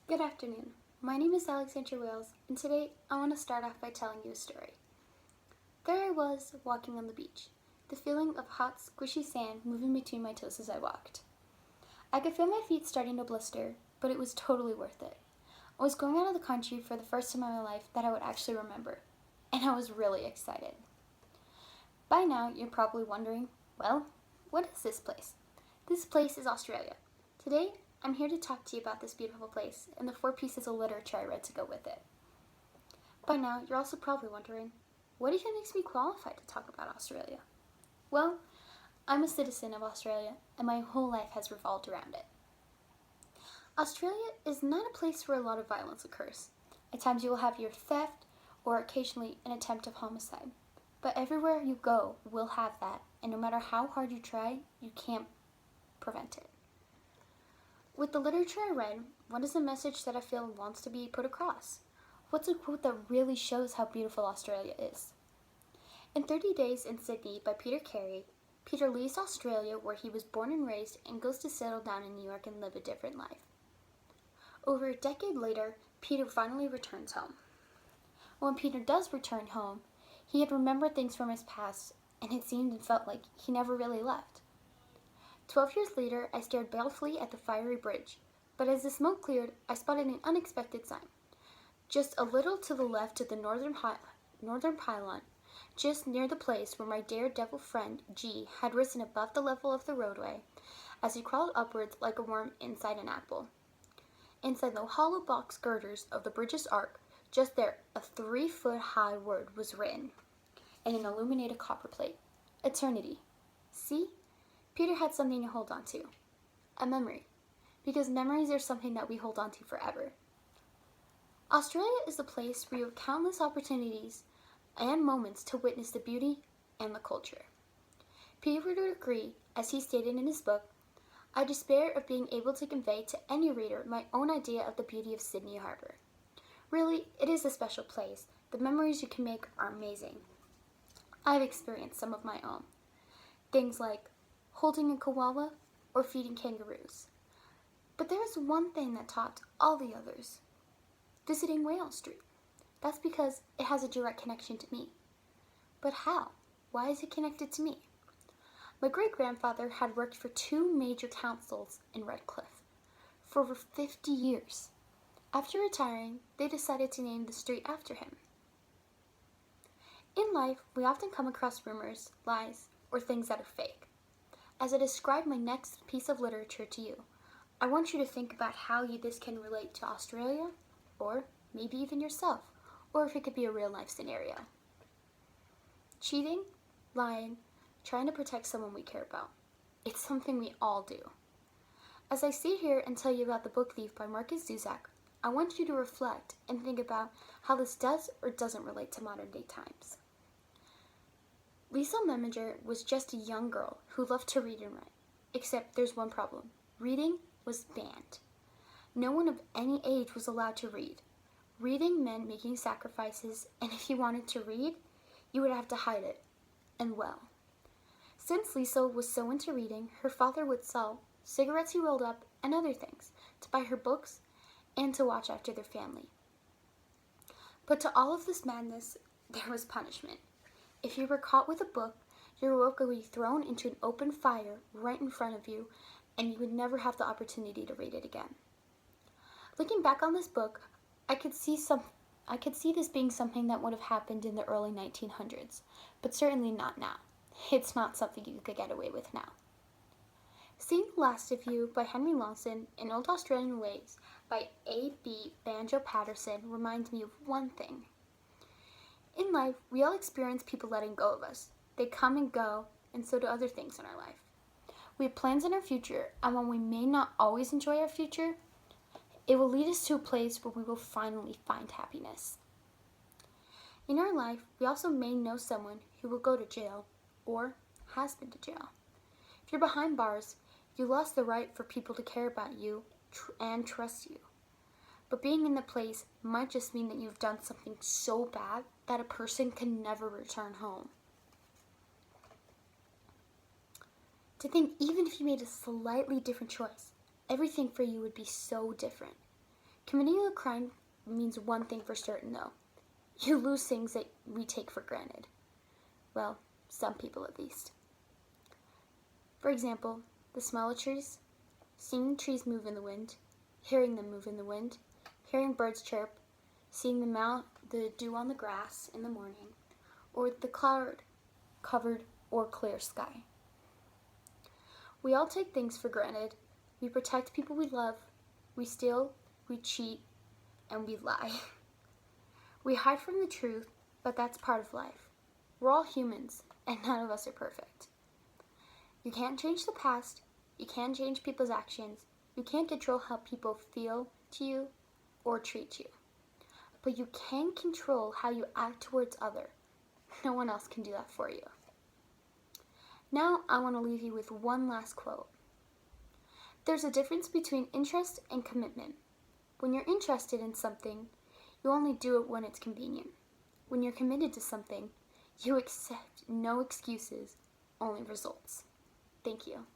Good afternoon. My name is Alexandra Wales, and today I want to start off by telling you a story. There I was, walking on the beach, the feeling of hot, squishy sand moving between my toes as I walked. I could feel my feet starting to blister, but it was totally worth it. I was going out of the country for the first time in my life that I would actually remember, and I was really excited. By now, you're probably wondering, well, what is this place? This place is Australia. Today, I'm here to talk to you about this beautiful place and the 4 pieces of literature I read to go with it. By now, you're also probably wondering, what even makes me qualified to talk about Australia? Well, I'm a citizen of Australia, and my whole life has revolved around it. Australia is not a place where a lot of violence occurs. At times you will have your theft or occasionally an attempt of homicide. But everywhere you go will have that, and no matter how hard you try, you can't prevent it. With the literature I read, what is the message that I feel wants to be put across? What's a quote that really shows how beautiful Australia is? In 30 Days in Sydney by Peter Carey, Peter leaves Australia where he was born and raised and goes to settle down in New York and live a different life. Over a decade later, Peter finally returns home. When Peter does return home, he had remembered things from his past, and it seemed and felt like he never really left. 12 years later, I stared balefully at the fiery bridge, but as the smoke cleared, I spotted an unexpected sign. Just a little to the left of the northern pylon, just near the place where my daredevil friend G had risen above the level of the roadway as he crawled upwards like a worm inside an apple. Inside the hollow box girders of the bridge's arc, just there, a 3-foot-high word was written in an illuminated copper plate. Eternity. See? Peter had something to hold on to. A memory. Because memories are something that we hold on to forever. Australia is the place where you have countless opportunities and moments to witness the beauty and the culture. Peter would agree, as he stated in his book, I despair of being able to convey to any reader my own idea of the beauty of Sydney Harbour. Really, it is a special place. The memories you can make are amazing. I've experienced some of my own. Things like holding a koala or feeding kangaroos. But there is one thing that topped all the others. Visiting Whale Street. That's because it has a direct connection to me. But how? Why is it connected to me? My great-grandfather had worked for 2 major councils in Redcliffe for over 50 years. After retiring, they decided to name the street after him. In life, we often come across rumors, lies, or things that are fake. As I describe my next piece of literature to you, I want you to think about how this can relate to Australia, or maybe even yourself, or if it could be a real-life scenario. Cheating, lying, trying to protect someone we care about. It's something we all do. As I sit here and tell you about The Book Thief by Markus Zusak, I want you to reflect and think about how this does or doesn't relate to modern day times. Liesl Meminger was just a young girl who loved to read and write, except there's one problem. Reading was banned. No one of any age was allowed to read. Reading meant making sacrifices, and if you wanted to read, you would have to hide it, and well. Since Liesl was so into reading, her father would sell cigarettes he rolled up and other things to buy her books and to watch after their family. But to all of this madness, there was punishment. If you were caught with a book, your work would be thrown into an open fire right in front of you, and you would never have the opportunity to read it again. Looking back on this book, I could see this being something that would have happened in the early 1900s, but certainly not now. It's not something you could get away with now. Seeing the Last of You by Henry Lawson and Old Australian Ways by A.B. Banjo Patterson reminds me of one thing. In life, we all experience people letting go of us. They come and go, and so do other things in our life. We have plans in our future, and while we may not always enjoy our future, it will lead us to a place where we will finally find happiness. In our life, we also may know someone who will go to jail or has been to jail. If you're behind bars, you lost the right for people to care about you and trust you. But being in the place might just mean that you've done something so bad that a person can never return home. To think even if you made a slightly different choice, everything for you would be so different. Committing a crime means one thing for certain, though. You lose things that we take for granted. Well, some people at least. For example, the smell of trees, seeing trees move in the wind, hearing them move in the wind, hearing birds chirp, seeing the dew on the grass in the morning, or the cloud-covered or clear sky. We all take things for granted. We protect people we love. We steal, we cheat, and we lie. We hide from the truth, but that's part of life. We're all humans, and none of us are perfect. You can't change the past. You can't change people's actions. You can't control how people feel to you or treat you. But you can control how you act towards others. No one else can do that for you. Now I want to leave you with one last quote. There's a difference between interest and commitment. When you're interested in something, you only do it when it's convenient. When you're committed to something, you accept no excuses, only results. Thank you.